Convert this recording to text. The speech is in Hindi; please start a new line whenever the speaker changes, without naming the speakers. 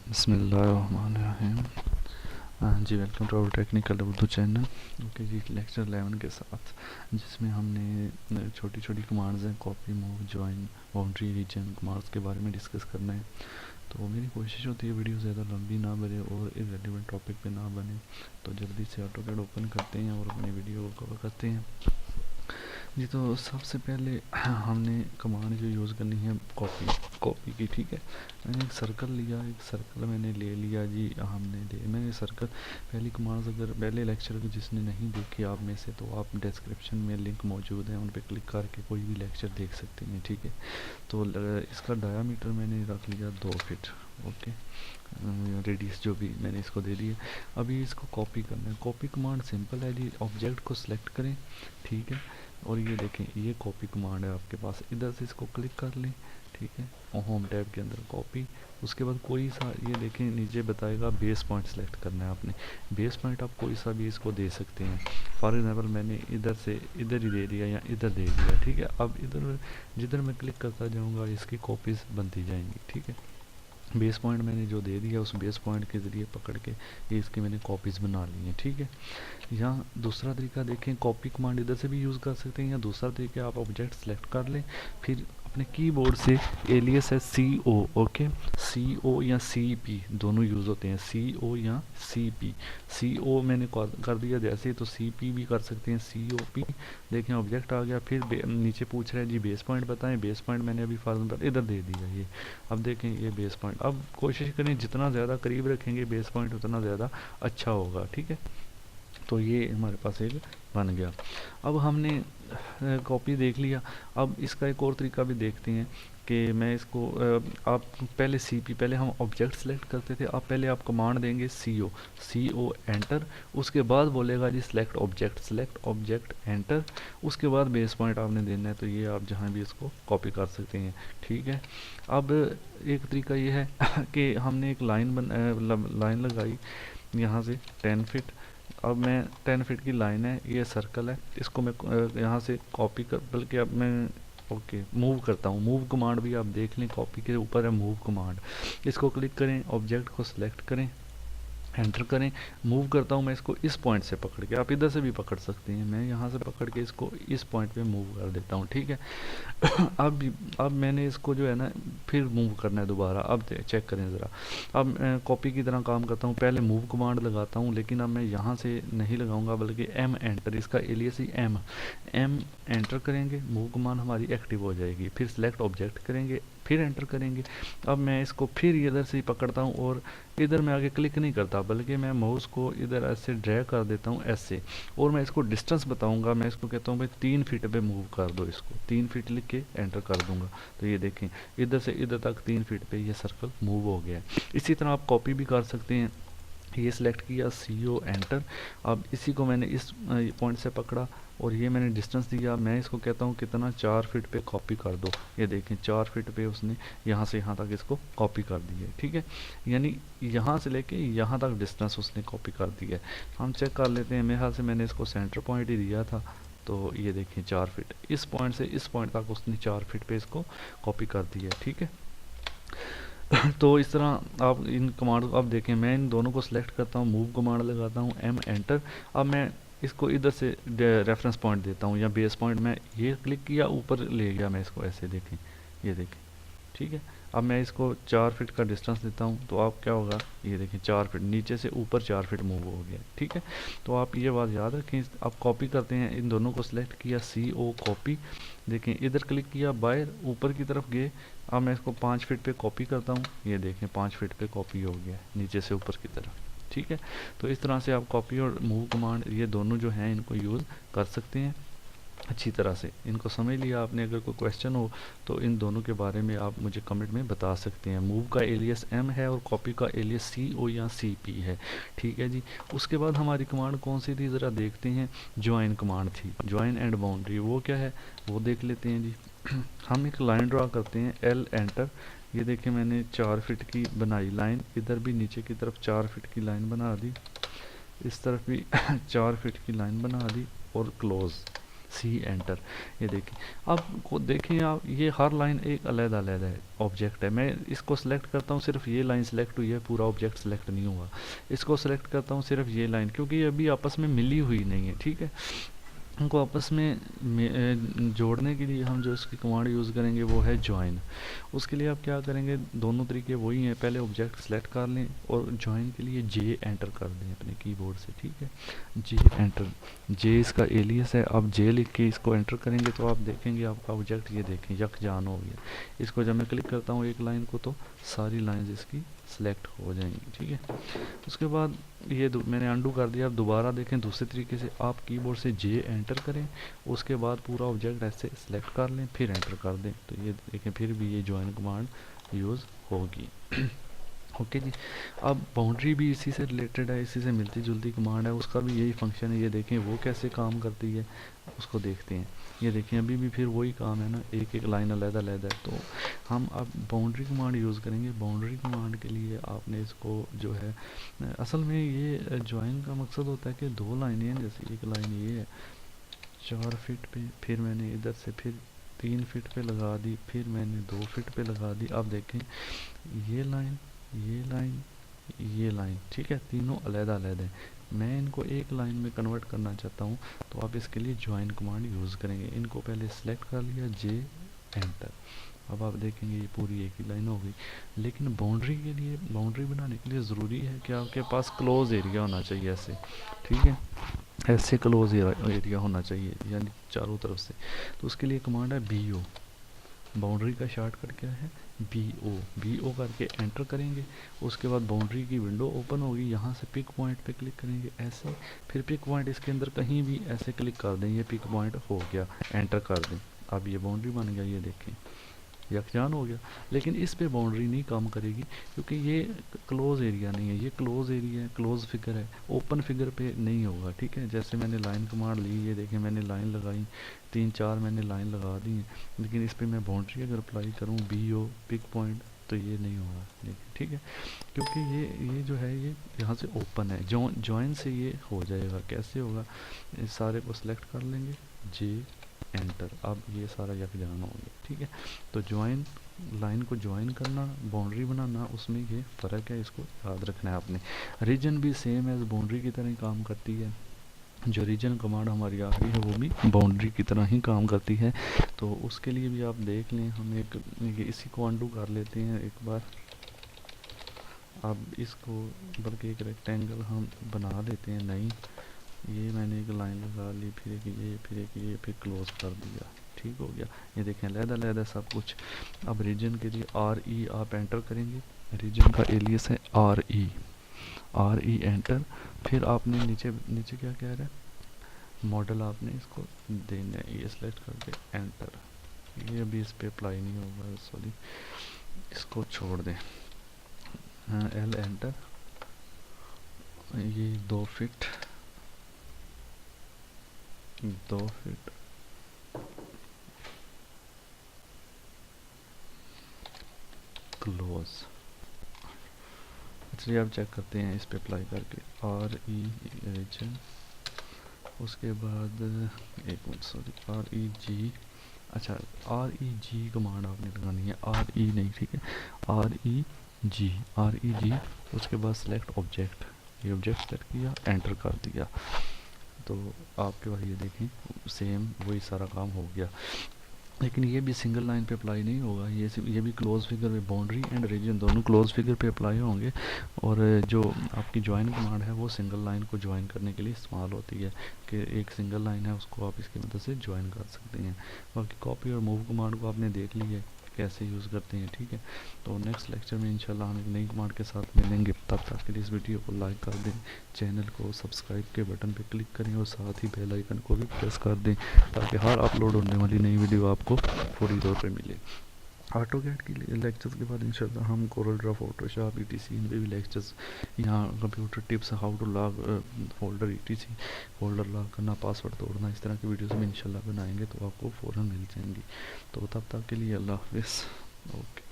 बिस्मिल्लाहिर्रहमानिर्रहीम। जी welcome to our technical Urdu channel. Okay जी, लेक्चर 11 के साथ जिसमें हमने छोटी छोटी कमांड्स हैं, copy, move, join, boundary, region commands के बारे में डिस्कस करना है। तो मेरी कोशिश होती है वीडियो ज़्यादा लंबी ना बने और इररिलेवेंट टॉपिक पे ना बने, तो जल्दी से ऑटोकैड ओपन करते हैं और अपनी वीडियो को कवर करते हैं। जी, तो सबसे पहले हमने कमांड जो यूज़ करनी है कॉपी की, ठीक है। मैंने एक सर्कल लिया, एक सर्कल मैंने ले लिया जी। मैंने सर्कल पहली कमांड्स अगर पहले लेक्चर को जिसने नहीं देखी आप में से, तो आप डिस्क्रिप्शन में लिंक मौजूद है, उन पर क्लिक करके कोई भी लेक्चर देख सकते हैं, ठीक है। तो इसका डायामीटर मैंने रख लिया 2 फीट, ओके। रेडियस जो भी मैंने इसको दे दी है। अभी इसको कॉपी करना है। कॉपी कमांड सिंपल है जी, ऑब्जेक्ट को सिलेक्ट करें, ठीक है। और ये देखें, ये कॉपी कमांड है आपके पास, इधर से इसको क्लिक कर लें, ठीक है। और होम टैब के अंदर कॉपी, उसके बाद कोई सा, ये देखें नीचे बताएगा बेस पॉइंट सेलेक्ट करना है आपने। बेस पॉइंट आप कोई सा भी इसको दे सकते हैं। फॉर एग्जांपल मैंने इधर से इधर ही दे दिया या इधर दे दिया, ठीक है। अब इधर जिधर मैं क्लिक करता जाऊँगा इसकी कॉपीज़ बनती जाएंगी, ठीक है। बेस पॉइंट मैंने जो दे दिया उस बेस पॉइंट के ज़रिए पकड़ के ये इसकी मैंने कॉपीज़ बना ली हैं, ठीक है। यहाँ दूसरा तरीका देखें, कॉपी कमांड इधर से भी यूज़ कर सकते हैं, या दूसरा तरीका आप ऑब्जेक्ट सेलेक्ट कर लें, फिर अपने कीबोर्ड से एलियस है CO, ओके। CO या CP दोनों यूज़ होते हैं, CO या CP। CO मैंने कर दिया जैसे, तो CP भी कर सकते हैं, COP। देखें ऑब्जेक्ट आ गया, फिर नीचे पूछ रहे हैं जी बेस पॉइंट बताएं। बेस पॉइंट मैंने अभी फॉर एग्जांपल इधर दे दिया ये। अब देखें ये बेस पॉइंट, अब कोशिश करें जितना ज़्यादा करीब रखेंगे बेस पॉइंट उतना ज़्यादा अच्छा होगा, ठीक है। तो ये हमारे पास एक बन गया। अब हमने कॉपी देख लिया। अब इसका एक और तरीका भी देखते हैं कि मैं इसको आप पहले पहले हम ऑब्जेक्ट सेलेक्ट करते थे, अब पहले आप कमांड देंगे CO एंटर, उसके बाद बोलेगा जी सेलेक्ट ऑब्जेक्ट एंटर, उसके बाद बेस पॉइंट आपने देना है। तो ये आप जहाँ भी इसको कॉपी कर सकते हैं, ठीक है। अब एक तरीका ये है कि हमने एक लाइन लगाई यहाँ से 10 फीट। अब मैं 10 फीट की लाइन है, ये सर्कल है, इसको मैं यहाँ से कॉपी कर, बल्कि अब मैं ओके मूव करता हूँ। मूव कमांड भी आप देख लें, कॉपी के ऊपर है मूव कमांड। इसको क्लिक करें, ऑब्जेक्ट को सिलेक्ट करें, एंटर करें। मूव करता हूँ मैं इसको इस पॉइंट से पकड़ के, आप इधर से भी पकड़ सकते हैं, मैं यहाँ से पकड़ के इसको इस पॉइंट पे मूव कर देता हूँ, ठीक है। अब मैंने इसको जो है ना फिर मूव करना है दोबारा। अब चेक करें ज़रा। अब कॉपी की तरह काम करता हूँ, पहले मूव कमांड लगाता हूँ, लेकिन अब मैं यहाँ से नहीं लगाऊंगा, बल्कि M एंटर, इसका एलियस ही M एंटर करेंगे, मूव कमांड हमारी एक्टिव हो जाएगी। फिर सिलेक्ट ऑब्जेक्ट करेंगे, फिर एंटर करेंगे। अब मैं इसको फिर इधर से ही पकड़ता हूँ और इधर मैं आगे क्लिक नहीं करता, बल्कि मैं माउस को इधर ऐसे ड्रैग कर देता हूँ ऐसे, और मैं इसको डिस्टेंस बताऊंगा। मैं इसको कहता हूँ भाई 3 फीट पे मूव कर दो, इसको 3 फीट लिख के एंटर कर दूंगा। तो ये देखें इधर से इधर तक 3 फीट पे ये सर्कल मूव हो गया है। इसी तरह आप कॉपी भी कर सकते हैं। ये सिलेक्ट किया, CO एंटर। अब इसी को मैंने इस पॉइंट से पकड़ा और ये मैंने डिस्टेंस दिया। मैं इसको कहता हूँ कितना, 4 फीट पे कॉपी कर दो। ये देखें 4 फीट पे उसने यहाँ से यहाँ तक इसको कॉपी कर दी है, ठीक है। यानी यहाँ से लेके यहाँ तक डिस्टेंस उसने कॉपी कर दी है। हम चेक कर लेते हैं, मेरे ख्याल से मैंने इसको सेंटर पॉइंट ही दिया था। तो ये देखें 4 फीट, इस पॉइंट से इस पॉइंट तक उसने 4 फीट पे इसको कॉपी कर दी है, ठीक है। तो इस तरह आप इन कमांड को, अब देखें मैं इन दोनों को सिलेक्ट करता हूँ, मूव कमांड लगाता हूँ, M एंटर। अब मैं इसको इधर से रेफरेंस पॉइंट देता हूँ या बेस पॉइंट, मैं ये क्लिक किया ऊपर ले गया मैं इसको ऐसे, देखें ये देखें, ठीक है। अब मैं इसको 4 फीट का डिस्टेंस देता हूँ, तो आप क्या होगा, ये देखें 4 फीट नीचे से ऊपर 4 फीट मूव हो गया, ठीक है। तो आप ये बात याद रखें। आप कॉपी करते हैं, इन दोनों को सिलेक्ट किया, CO कॉपी, देखें इधर क्लिक किया, बाहर ऊपर की तरफ गए। अब मैं इसको 5 फीट पे कॉपी करता हूँ, ये देखें 5 फीट पे कॉपी हो गया नीचे से ऊपर की तरफ, ठीक है। तो इस तरह से आप कॉपी और मूव कमांड ये दोनों जो हैं इनको यूज़ कर सकते हैं अच्छी तरह से। इनको समझ लिया आपने। अगर कोई क्वेश्चन हो तो इन दोनों के बारे में आप मुझे कमेंट में बता सकते हैं। मूव का एलियस M है और कॉपी का एलियस CO या CP है, ठीक है जी। उसके बाद हमारी कमांड कौन सी थी ज़रा देखते हैं। ज्वाइन कमांड थी, ज्वाइन एंड बाउंड्री, वो क्या है वो देख लेते हैं जी। हम एक लाइन ड्रा करते हैं, L एंटर। ये देखिए मैंने 4 फीट की बनाई लाइन, इधर भी नीचे की तरफ 4 फीट की लाइन बना दी, इस तरफ भी 4 फीट की लाइन बना दी और क्लोज, सी एंटर। ये देखिए, अब को देखें आप, ये हर लाइन एक अलग-अलग है ऑब्जेक्ट है। मैं इसको सेलेक्ट करता हूँ, सिर्फ ये लाइन सेलेक्ट हुई है, पूरा ऑब्जेक्ट सेलेक्ट नहीं हुआ। इसको सेलेक्ट करता हूँ, सिर्फ ये लाइन, क्योंकि ये अभी आपस में मिली हुई नहीं है, ठीक है। उनको आपस में जोड़ने के लिए हम जो इसकी कमांड यूज़ करेंगे वो है ज्वाइन। उसके लिए आप क्या करेंगे, दोनों तरीके वही हैं, पहले ऑब्जेक्ट सेलेक्ट कर लें और ज्वाइन के लिए जे एंटर कर दें अपने कीबोर्ड से, ठीक है। जे एंटर, जे इसका एलियस है। आप जे लिख के इसको एंटर करेंगे तो आप देखेंगे आपका ऑब्जेक्ट, ये देखें यकजान हो गया। इसको जब मैं क्लिक करता हूँ एक लाइन को, तो सारी लाइन्स इसकी सेलेक्ट हो जाएंगी, ठीक है। उसके बाद ये मैंने अंडू कर दिया। अब दोबारा देखें दूसरे तरीके से, आप कीबोर्ड से जे एंटर करें, उसके बाद पूरा ऑब्जेक्ट ऐसे सेलेक्ट कर लें, फिर एंटर कर दें, तो ये देखें फिर भी ये ज्वाइन कमांड यूज़ होगी। ओके जी। अब बाउंड्री भी इसी से रिलेटेड है, इसी से मिलती जुलती कमांड है, उसका भी यही फंक्शन है। ये देखें वो कैसे काम करती है, उसको देखते हैं। ये देखें अभी भी फिर वही काम है ना, एक एक लाइन अलग-अलग है। तो हम अब बाउंड्री कमांड यूज़ करेंगे। बाउंड्री कमांड के लिए आपने इसको जो है, असल में ये ज्वाइन का मकसद होता है कि दो लाइनें हैं, जैसे एक लाइन ये है 4 फीट पे, फिर मैंने इधर से फिर 3 फीट पे लगा दी, फिर मैंने 2 फीट पे लगा दी। अब देखें ये लाइन, ये लाइन, ये लाइन, ठीक है, तीनों अलग-अलग है। मैं इनको एक लाइन में कन्वर्ट करना चाहता हूँ, तो आप इसके लिए ज्वाइन कमांड यूज़ करेंगे। इनको पहले सेलेक्ट कर लिया, जे एंटर। अब आप देखेंगे ये पूरी एक ही लाइन हो गई। लेकिन बाउंड्री के लिए, बाउंड्री बनाने के लिए ज़रूरी है कि आपके पास क्लोज एरिया होना चाहिए ऐसे, ठीक है, ऐसे क्लोज एरिया होना चाहिए, यानी चारों तरफ से। तो उसके लिए कमांड है बी ओ। बाउंड्री का शॉर्टकट क्या है, बी ओ। बी ओ करके एंटर करेंगे, उसके बाद बाउंड्री की विंडो ओपन होगी। यहाँ से पिक पॉइंट पे क्लिक करेंगे ऐसे, फिर पिक पॉइंट इसके अंदर कहीं भी ऐसे क्लिक कर दें, ये पिक पॉइंट हो गया, एंटर कर दें। अब ये बाउंड्री बन गया, ये देखें यकजान हो गया। लेकिन इस पे बाउंड्री नहीं काम करेगी, क्योंकि ये क्लोज एरिया नहीं है, ये क्लोज एरिया है, क्लोज फिगर है, ओपन फिगर पे नहीं होगा, ठीक है। जैसे मैंने लाइन कमांड ली, ये देखें मैंने लाइन लगाई, 3-4 मैंने लाइन लगा दी है, लेकिन इस पे मैं बाउंड्री अगर अप्लाई करूँ, बी ओ पिक पॉइंट, तो ये नहीं होगा, देखिए, ठीक है। क्योंकि ये जो है ये यहाँ से ओपन है, जॉइन से ये हो जाएगा। कैसे होगा, इस सारे को सिलेक्ट कर लेंगे, जे एंटर। अब ये सारा यकजान हो गया, ठीक है। तो ज्वाइन, लाइन को ज्वाइन करना, बाउंड्री बनाना, उसमें ये फ़र्क है, इसको याद रखना है आपने। रीजन भी सेम एज बाउंड्री की तरह ही काम करती है। जो रीजन कमांड हमारी आ रही है वो भी बाउंड्री की तरह ही काम करती है। तो उसके लिए भी आप देख लें, हम एक इसी को अंडू कर लेते हैं एक बार। अब इसको बल्कि एक रेक्टेंगल हम बना लेते हैं, नहीं, ये मैंने एक लाइन लगा ली, फिर एक ये, फिर एक ये, फिर क्लोज कर दिया, ठीक हो गया। ये देखें अलग-अलग सब कुछ। अब रीजन के लिए आर ई आप एंटर करेंगे, रीजन का एलियस है R E, R E enter. फिर आपने नीचे नीचे क्या कह रहा है, मॉडल आपने इसको देना है, ये सेलेक्ट करके एंटर। ये अभी इस पर अप्लाई नहीं होगा, सॉरी, इसको छोड़ दें। एल एंटर, ये 2 फीट, 2 फीट, क्लोज। चलिए आप चेक करते हैं इस पे अप्लाई करके, आर ई रीजन, उसके बाद एक मिनट, सॉरी, आर ई जी, अच्छा आर ई जी कमांड आपने लगानी है, आर ई नहीं, ठीक है, आर ई जी, आर ई जी। उसके बाद सेलेक्ट ऑब्जेक्ट, ये ऑब्जेक्ट सेलेक्ट किया, एंटर कर दिया, तो आपके पास ये देखें सेम वही सारा काम हो गया। लेकिन ये भी सिंगल लाइन पे अप्लाई नहीं होगा, ये भी क्लोज फिगर पे, बाउंड्री एंड रीजन दोनों क्लोज फिगर पे अप्लाई होंगे। और जो आपकी ज्वाइन कमांड है वो सिंगल लाइन को ज्वाइन करने के लिए इस्तेमाल होती है, कि एक सिंगल लाइन है उसको आप इसकी मदद से ज्वाइन कर सकते हैं। बाकी कॉपी और मूव कमांड को आपने देख ली है कैसे यूज़ करते हैं, ठीक है। तो नेक्स्ट लेक्चर में इंशाल्लाह हम एक नई कमांड के साथ मिलेंगे। तब तक के लिए इस वीडियो को लाइक कर दें, चैनल को सब्सक्राइब के बटन पे क्लिक करें और साथ ही बेल आइकन को भी प्रेस कर दें, ताकि हर अपलोड होने वाली नई वीडियो आपको फौरी तौर पे मिले। ऑटोकैड की लेक्चर्स के बाद इंशाल्लाह हम कोरल ड्रा, फोटोशॉप, ईटीसी, इन पे भी लेक्चर्स, यहाँ computer tips, how to log folder, ETC folder lock करना, पासवर्ड तोड़ना, इस तरह की वीडियोस भी इंशाल्लाह बनाएंगे, तो आपको फ़ौरन मिल जाएंगी। तो तब तक के लिए अल्लाह हाफिज़, ओके।